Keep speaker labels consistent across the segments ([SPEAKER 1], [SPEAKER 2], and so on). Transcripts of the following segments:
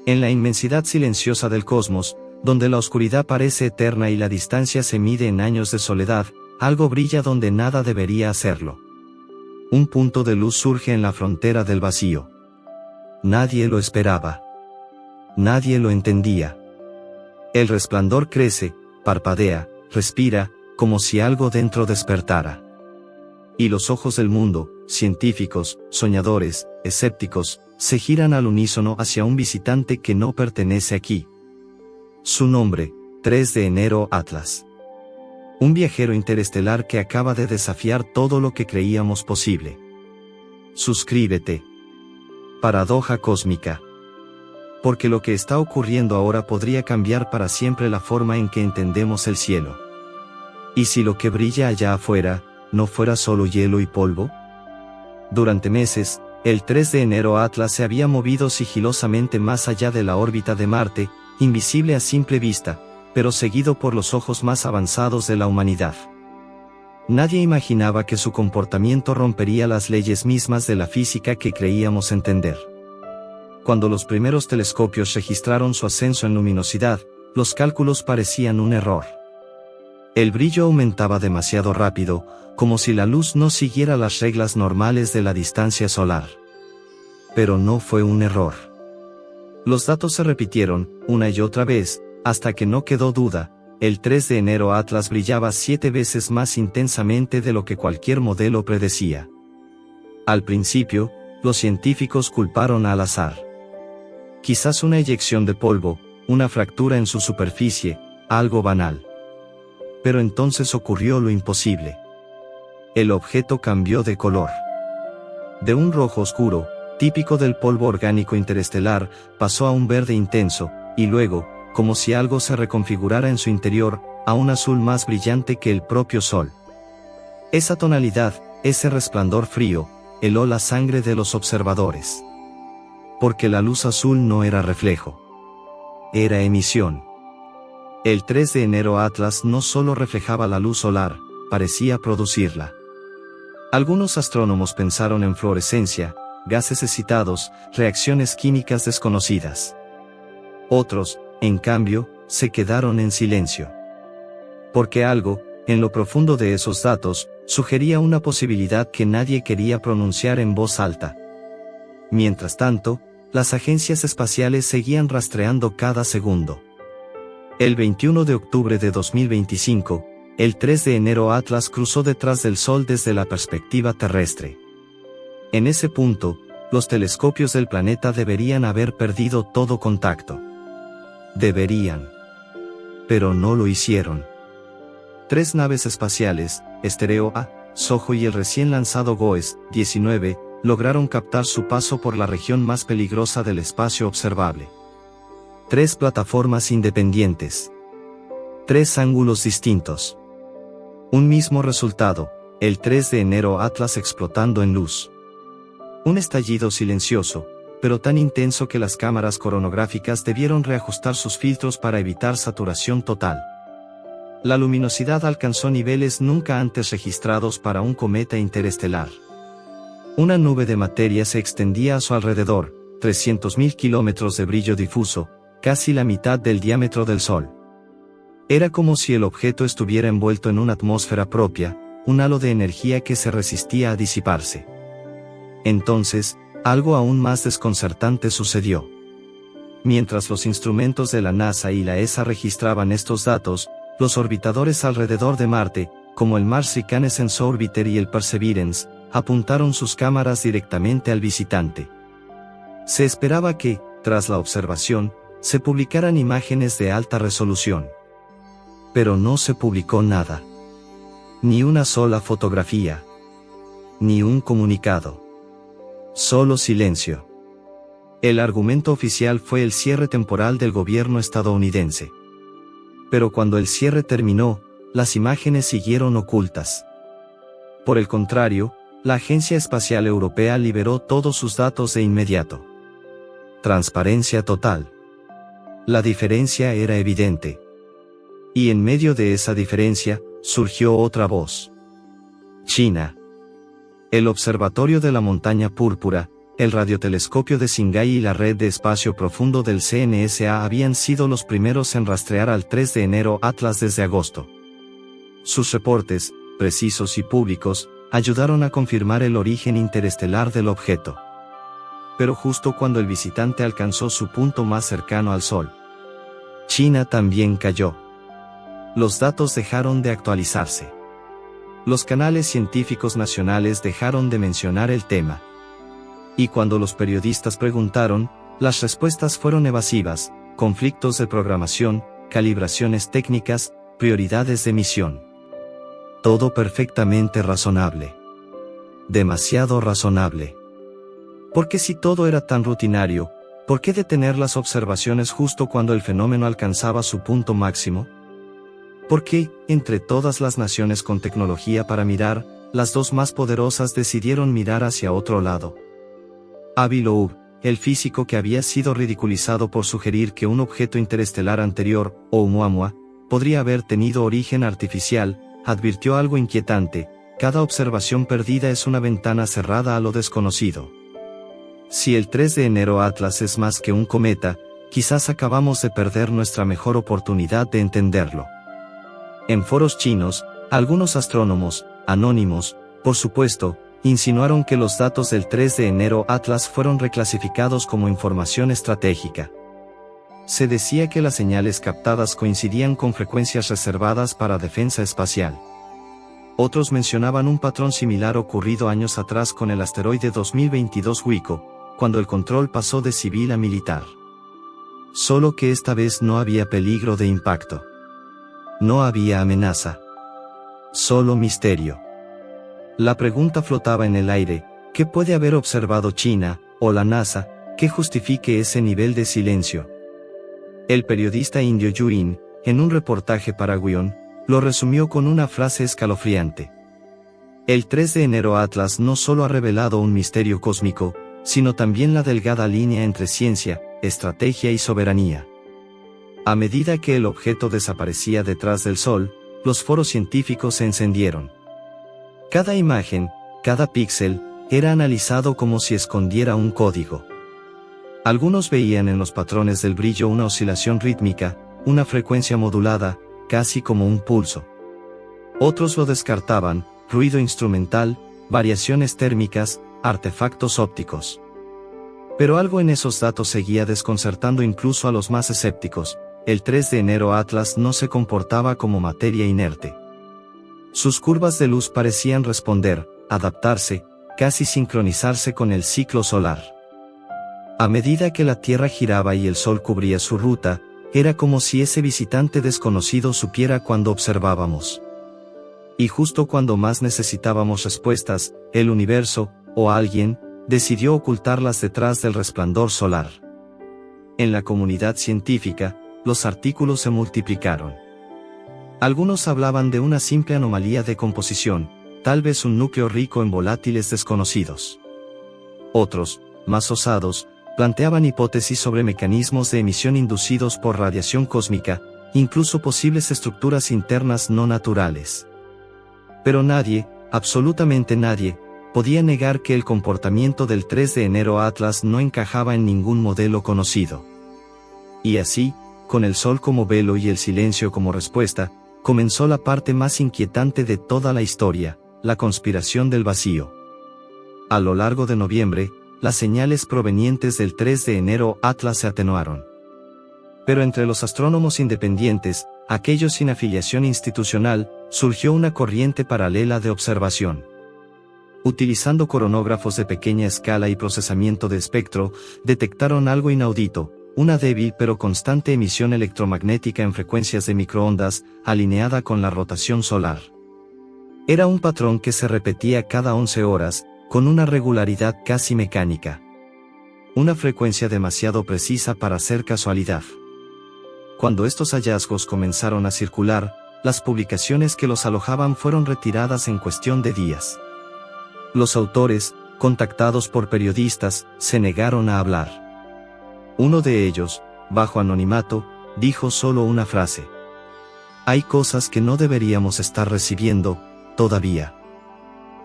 [SPEAKER 1] En la inmensidad silenciosa del cosmos, donde la oscuridad parece eterna y la distancia se mide en años de soledad, algo brilla donde nada debería hacerlo. Un punto de luz surge en la frontera del vacío. Nadie lo esperaba. Nadie lo entendía. El resplandor crece, parpadea, respira, como si algo dentro despertara. Y los ojos del mundo, científicos, soñadores, escépticos, se giran al unísono hacia un visitante que no pertenece aquí. Su nombre, 3 de enero Atlas. Un viajero interestelar que acaba de desafiar todo lo que creíamos posible. Suscríbete. Paradoja cósmica. Porque lo que está ocurriendo ahora podría cambiar para siempre la forma en que entendemos el cielo. ¿Y si lo que brilla allá afuera, no fuera solo hielo y polvo? Durante meses, el 3 de enero Atlas se había movido sigilosamente más allá de la órbita de Marte, invisible a simple vista, pero seguido por los ojos más avanzados de la humanidad. Nadie imaginaba que su comportamiento rompería las leyes mismas de la física que creíamos entender. Cuando los primeros telescopios registraron su ascenso en luminosidad, los cálculos parecían un error. El brillo aumentaba demasiado rápido, como si la luz no siguiera las reglas normales de la distancia solar. Pero no fue un error. Los datos se repitieron, una y otra vez, hasta que no quedó duda. El 3 de enero Atlas brillaba 7 veces más intensamente de lo que cualquier modelo predecía. Al principio, los científicos culparon al azar. Quizás una eyección de polvo, una fractura en su superficie, algo banal. Pero entonces ocurrió lo imposible. El objeto cambió de color. De un rojo oscuro, típico del polvo orgánico interestelar, pasó a un verde intenso, y luego, como si algo se reconfigurara en su interior, a un azul más brillante que el propio Sol. Esa tonalidad, ese resplandor frío, heló la sangre de los observadores. Porque la luz azul no era reflejo. Era emisión. El 3 de enero Atlas no solo reflejaba la luz solar, parecía producirla. Algunos astrónomos pensaron en fluorescencia, gases excitados, reacciones químicas desconocidas. Otros, en cambio, se quedaron en silencio. Porque algo, en lo profundo de esos datos, sugería una posibilidad que nadie quería pronunciar en voz alta. Mientras tanto, las agencias espaciales seguían rastreando cada segundo. El 21 de octubre de 2025, el 3 de enero Atlas cruzó detrás del Sol desde la perspectiva terrestre. En ese punto, los telescopios del planeta deberían haber perdido todo contacto. Deberían. Pero no lo hicieron. 3 naves espaciales, Stereo A, SOHO y el recién lanzado GOES-19, lograron captar su paso por la región más peligrosa del espacio observable. 3 plataformas independientes. 3 ángulos distintos. Un mismo resultado, el 3 de enero Atlas explotando en luz. Un estallido silencioso, pero tan intenso que las cámaras coronográficas debieron reajustar sus filtros para evitar saturación total. La luminosidad alcanzó niveles nunca antes registrados para un cometa interestelar. Una nube de materia se extendía a su alrededor, 300.000 kilómetros de brillo difuso, casi la mitad del diámetro del Sol. Era como si el objeto estuviera envuelto en una atmósfera propia, un halo de energía que se resistía a disiparse. Entonces, algo aún más desconcertante sucedió. Mientras los instrumentos de la NASA y la ESA registraban estos datos, los orbitadores alrededor de Marte, como el Mars Reconnaissance Orbiter y el Perseverance, apuntaron sus cámaras directamente al visitante. Se esperaba que, tras la observación, se publicaran imágenes de alta resolución. Pero no se publicó nada. Ni una sola fotografía. Ni un comunicado. Solo silencio. El argumento oficial fue el cierre temporal del gobierno estadounidense. Pero cuando el cierre terminó, las imágenes siguieron ocultas. Por el contrario, la Agencia Espacial Europea liberó todos sus datos de inmediato. Transparencia total. La diferencia era evidente. Y en medio de esa diferencia, surgió otra voz. China. El Observatorio de la Montaña Púrpura, el radiotelescopio de Singai y la red de espacio profundo del CNSA habían sido los primeros en rastrear al 3 de enero Atlas desde agosto. Sus reportes, precisos y públicos, ayudaron a confirmar el origen interestelar del objeto. Pero justo cuando el visitante alcanzó su punto más cercano al Sol, China también cayó. Los datos dejaron de actualizarse. Los canales científicos nacionales dejaron de mencionar el tema. Y cuando los periodistas preguntaron, las respuestas fueron evasivas: conflictos de programación, calibraciones técnicas, prioridades de misión. Todo perfectamente razonable. Demasiado razonable. Porque si todo era tan rutinario, ¿por qué detener las observaciones justo cuando el fenómeno alcanzaba su punto máximo? ¿Por qué, entre todas las naciones con tecnología para mirar, las dos más poderosas decidieron mirar hacia otro lado? Avi Loeb, el físico que había sido ridiculizado por sugerir que un objeto interestelar anterior, Oumuamua, podría haber tenido origen artificial, advirtió algo inquietante: cada observación perdida es una ventana cerrada a lo desconocido. Si el 3 de enero Atlas es más que un cometa, quizás acabamos de perder nuestra mejor oportunidad de entenderlo. En foros chinos, algunos astrónomos, anónimos, por supuesto, insinuaron que los datos del 3 de enero Atlas fueron reclasificados como información estratégica. Se decía que las señales captadas coincidían con frecuencias reservadas para defensa espacial. Otros mencionaban un patrón similar ocurrido años atrás con el asteroide 2022 Huiko, cuando el control pasó de civil a militar. Solo que esta vez no había peligro de impacto. No había amenaza. Solo misterio. La pregunta flotaba en el aire: ¿qué puede haber observado China, o la NASA, que justifique ese nivel de silencio? El periodista indio Yuin, en un reportaje para Guion, lo resumió con una frase escalofriante: el 3 de enero Atlas no solo ha revelado un misterio cósmico, sino también la delgada línea entre ciencia, estrategia y soberanía. A medida que el objeto desaparecía detrás del Sol, los foros científicos se encendieron. Cada imagen, cada píxel, era analizado como si escondiera un código. Algunos veían en los patrones del brillo una oscilación rítmica, una frecuencia modulada, casi como un pulso. Otros lo descartaban: ruido instrumental, variaciones térmicas, artefactos ópticos. Pero algo en esos datos seguía desconcertando incluso a los más escépticos: el 3 de enero Atlas no se comportaba como materia inerte. Sus curvas de luz parecían responder, adaptarse, casi sincronizarse con el ciclo solar. A medida que la Tierra giraba y el Sol cubría su ruta, era como si ese visitante desconocido supiera cuando observábamos. Y justo cuando más necesitábamos respuestas, el universo, o alguien, decidió ocultarlas detrás del resplandor solar. En la comunidad científica, los artículos se multiplicaron. Algunos hablaban de una simple anomalía de composición, tal vez un núcleo rico en volátiles desconocidos. Otros, más osados, planteaban hipótesis sobre mecanismos de emisión inducidos por radiación cósmica, incluso posibles estructuras internas no naturales. Pero nadie, absolutamente nadie, podía negar que el comportamiento del 3 de enero Atlas no encajaba en ningún modelo conocido. Y así, con el Sol como velo y el silencio como respuesta, comenzó la parte más inquietante de toda la historia: la conspiración del vacío. A lo largo de noviembre, las señales provenientes del 3 de enero Atlas se atenuaron. Pero entre los astrónomos independientes, aquellos sin afiliación institucional, surgió una corriente paralela de observación. Utilizando coronógrafos de pequeña escala y procesamiento de espectro, detectaron algo inaudito: una débil pero constante emisión electromagnética en frecuencias de microondas, alineada con la rotación solar. Era un patrón que se repetía cada 11 horas, con una regularidad casi mecánica. Una frecuencia demasiado precisa para ser casualidad. Cuando estos hallazgos comenzaron a circular, las publicaciones que los alojaban fueron retiradas en cuestión de días. Los autores, contactados por periodistas, se negaron a hablar. Uno de ellos, bajo anonimato, dijo solo una frase: hay cosas que no deberíamos estar recibiendo, todavía.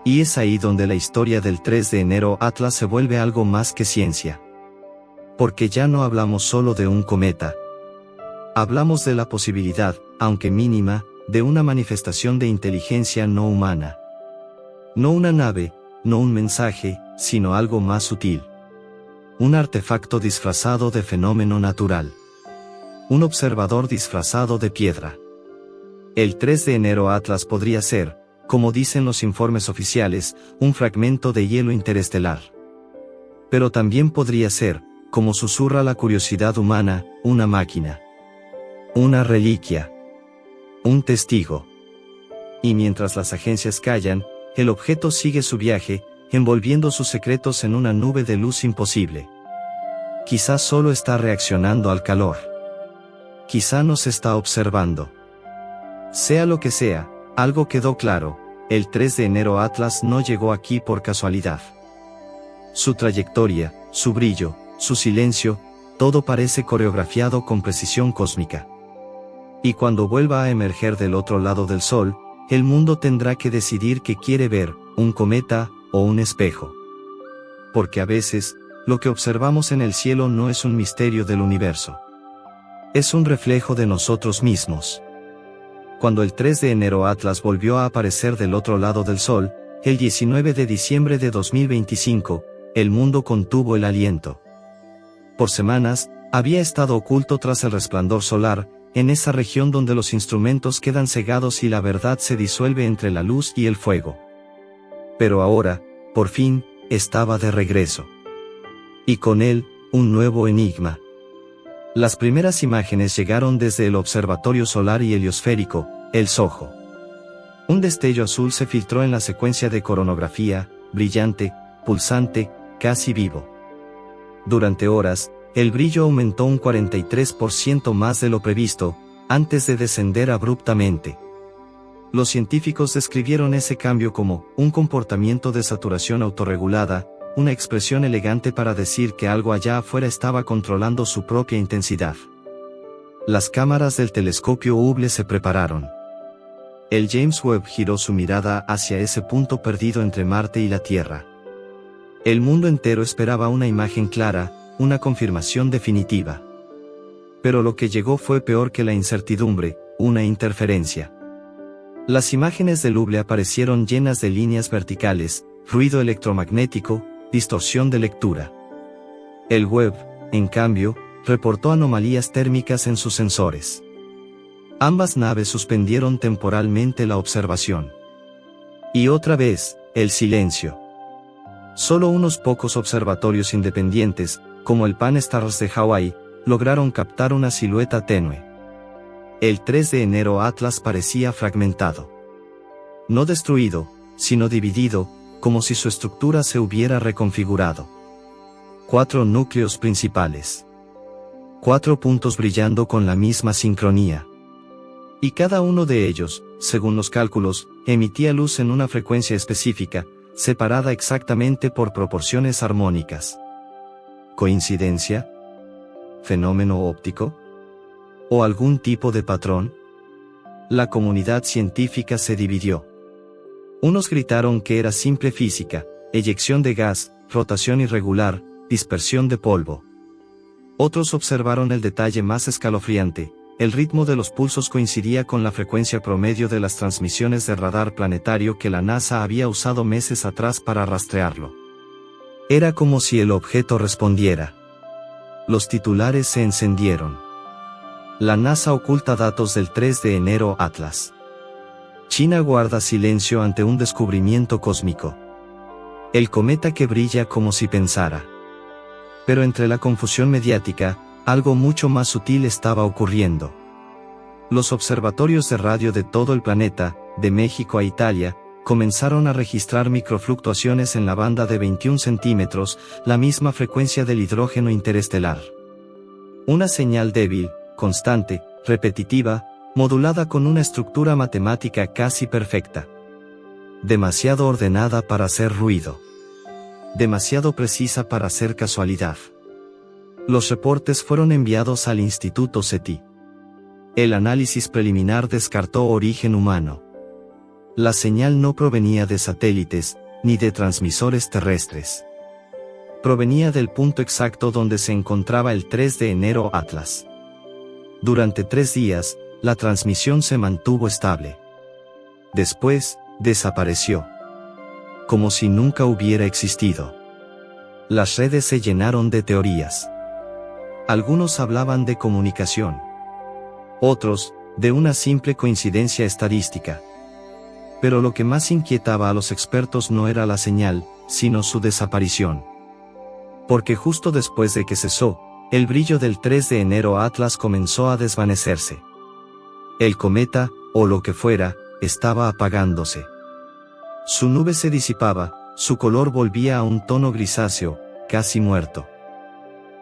[SPEAKER 1] Y es ahí donde la historia del 3 de enero Atlas se vuelve algo más que ciencia. Porque ya no hablamos solo de un cometa. Hablamos de la posibilidad, aunque mínima, de una manifestación de inteligencia no humana. No una nave, no un mensaje, sino algo más sutil. Un artefacto disfrazado de fenómeno natural. Un observador disfrazado de piedra. El 3 de enero Atlas podría ser, como dicen los informes oficiales, un fragmento de hielo interestelar. Pero también podría ser, como susurra la curiosidad humana, una máquina. Una reliquia. Un testigo. Y mientras las agencias callan, el objeto sigue su viaje, envolviendo sus secretos en una nube de luz imposible. Quizás solo está reaccionando al calor. Quizá nos está observando. Sea lo que sea, algo quedó claro, el 3 de enero Atlas no llegó aquí por casualidad. Su trayectoria, su brillo, su silencio, todo parece coreografiado con precisión cósmica. Y cuando vuelva a emerger del otro lado del Sol, el mundo tendrá que decidir qué quiere ver, un cometa o un espejo. Porque a veces, lo que observamos en el cielo no es un misterio del universo. Es un reflejo de nosotros mismos. Cuando el 3 de enero Atlas volvió a aparecer del otro lado del Sol, el 19 de diciembre de 2025, el mundo contuvo el aliento. Por semanas, había estado oculto tras el resplandor solar, en esa región donde los instrumentos quedan cegados y la verdad se disuelve entre la luz y el fuego. Pero ahora, por fin, estaba de regreso. Y con él, un nuevo enigma. Las primeras imágenes llegaron desde el Observatorio Solar y Heliosférico, el SOHO. Un destello azul se filtró en la secuencia de coronografía, brillante, pulsante, casi vivo. Durante horas, el brillo aumentó un 43% más de lo previsto, antes de descender abruptamente. Los científicos describieron ese cambio como un comportamiento de saturación autorregulada, una expresión elegante para decir que algo allá afuera estaba controlando su propia intensidad. Las cámaras del telescopio Hubble se prepararon. El James Webb giró su mirada hacia ese punto perdido entre Marte y la Tierra. El mundo entero esperaba una imagen clara, una confirmación definitiva. Pero lo que llegó fue peor que la incertidumbre, una interferencia. Las imágenes del Hubble aparecieron llenas de líneas verticales, ruido electromagnético, distorsión de lectura. El Webb, en cambio, reportó anomalías térmicas en sus sensores. Ambas naves suspendieron temporalmente la observación. Y otra vez, el silencio. Solo unos pocos observatorios independientes, como el Pan-STARRS de Hawái, lograron captar una silueta tenue. El 3 de enero Atlas parecía fragmentado. No destruido, sino dividido, como si su estructura se hubiera reconfigurado. 4 núcleos principales. 4 puntos brillando con la misma sincronía. Y cada uno de ellos, según los cálculos, emitía luz en una frecuencia específica, separada exactamente por proporciones armónicas. ¿Coincidencia? ¿Fenómeno óptico? ¿O algún tipo de patrón? La comunidad científica se dividió. Unos gritaron que era simple física, eyección de gas, rotación irregular, dispersión de polvo. Otros observaron el detalle más escalofriante: el ritmo de los pulsos coincidía con la frecuencia promedio de las transmisiones de radar planetario que la NASA había usado meses atrás para rastrearlo. Era como si el objeto respondiera. Los titulares se encendieron. La NASA oculta datos del 3 de enero Atlas. China guarda silencio ante un descubrimiento cósmico. El cometa que brilla como si pensara. Pero entre la confusión mediática, algo mucho más sutil estaba ocurriendo. Los observatorios de radio de todo el planeta, de México a Italia, comenzaron a registrar microfluctuaciones en la banda de 21 centímetros, la misma frecuencia del hidrógeno interestelar. Una señal débil, constante, repetitiva, modulada con una estructura matemática casi perfecta. Demasiado ordenada para hacer ruido. Demasiado precisa para ser casualidad. Los reportes fueron enviados al Instituto SETI. El análisis preliminar descartó origen humano. La señal no provenía de satélites, ni de transmisores terrestres. Provenía del punto exacto donde se encontraba el 3 de enero Atlas. Durante 3 días, la transmisión se mantuvo estable. Después, desapareció. Como si nunca hubiera existido. Las redes se llenaron de teorías. Algunos hablaban de comunicación. Otros, de una simple coincidencia estadística. Pero lo que más inquietaba a los expertos no era la señal, sino su desaparición. Porque justo después de que cesó, el brillo del 3 de enero Atlas comenzó a desvanecerse. El cometa, o lo que fuera, estaba apagándose. Su nube se disipaba, su color volvía a un tono grisáceo, casi muerto.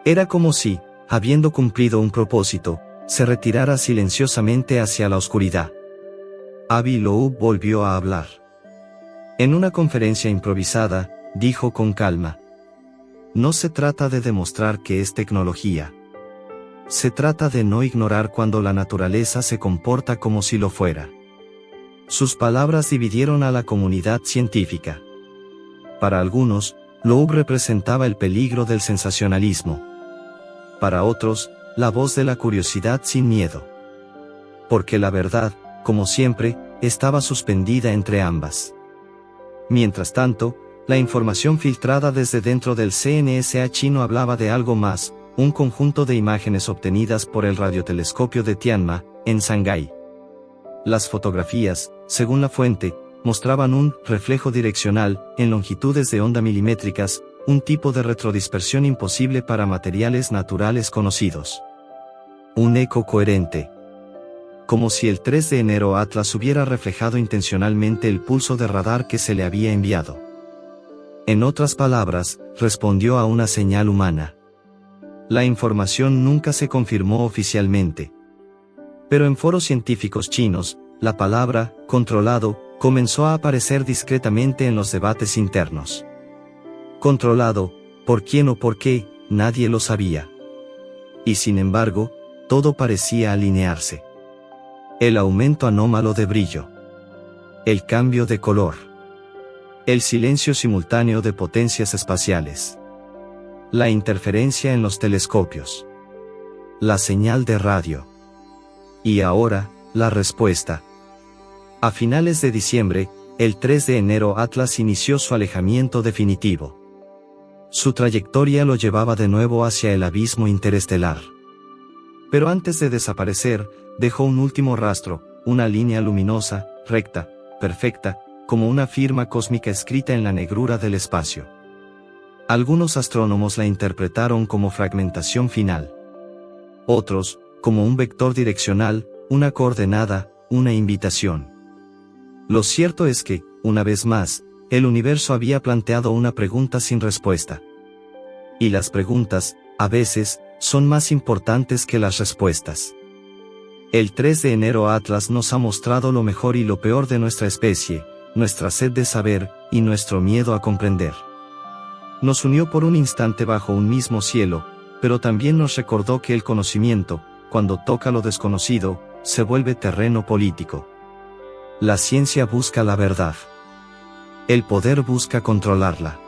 [SPEAKER 1] Era como si, habiendo cumplido un propósito, se retirara silenciosamente hacia la oscuridad. Avi Loeb volvió a hablar. En una conferencia improvisada, dijo con calma: no se trata de demostrar que es tecnología. Se trata de no ignorar cuando la naturaleza se comporta como si lo fuera. Sus palabras dividieron a la comunidad científica. Para algunos, Loeb representaba el peligro del sensacionalismo. Para otros, la voz de la curiosidad sin miedo. Porque la verdad, como siempre, estaba suspendida entre ambas. Mientras tanto, la información filtrada desde dentro del CNSA chino hablaba de algo más, un conjunto de imágenes obtenidas por el radiotelescopio de Tianma, en Shanghái. Las fotografías, según la fuente, mostraban un reflejo direccional, en longitudes de onda milimétricas, un tipo de retrodispersión imposible para materiales naturales conocidos. Un eco coherente. Como si el 3 de enero Atlas hubiera reflejado intencionalmente el pulso de radar que se le había enviado. En otras palabras, respondió a una señal humana. La información nunca se confirmó oficialmente. Pero en foros científicos chinos, la palabra controlado comenzó a aparecer discretamente en los debates internos. Controlado, ¿por quién o por qué? Nadie lo sabía. Y sin embargo, todo parecía alinearse. El aumento anómalo de brillo. El cambio de color. El silencio simultáneo de potencias espaciales. La interferencia en los telescopios. La señal de radio. Y ahora, la respuesta. A finales de diciembre, el 3 de enero Atlas inició su alejamiento definitivo. Su trayectoria lo llevaba de nuevo hacia el abismo interestelar. Pero antes de desaparecer, dejó un último rastro, una línea luminosa, recta, perfecta, como una firma cósmica escrita en la negrura del espacio. Algunos astrónomos la interpretaron como fragmentación final. Otros, como un vector direccional, una coordenada, una invitación. Lo cierto es que, una vez más, el universo había planteado una pregunta sin respuesta. Y las preguntas, a veces, son más importantes que las respuestas. El 3 de enero Atlas nos ha mostrado lo mejor y lo peor de nuestra especie, nuestra sed de saber, y nuestro miedo a comprender. Nos unió por un instante bajo un mismo cielo, pero también nos recordó que el conocimiento, cuando toca lo desconocido, se vuelve terreno político. La ciencia busca la verdad. El poder busca controlarla.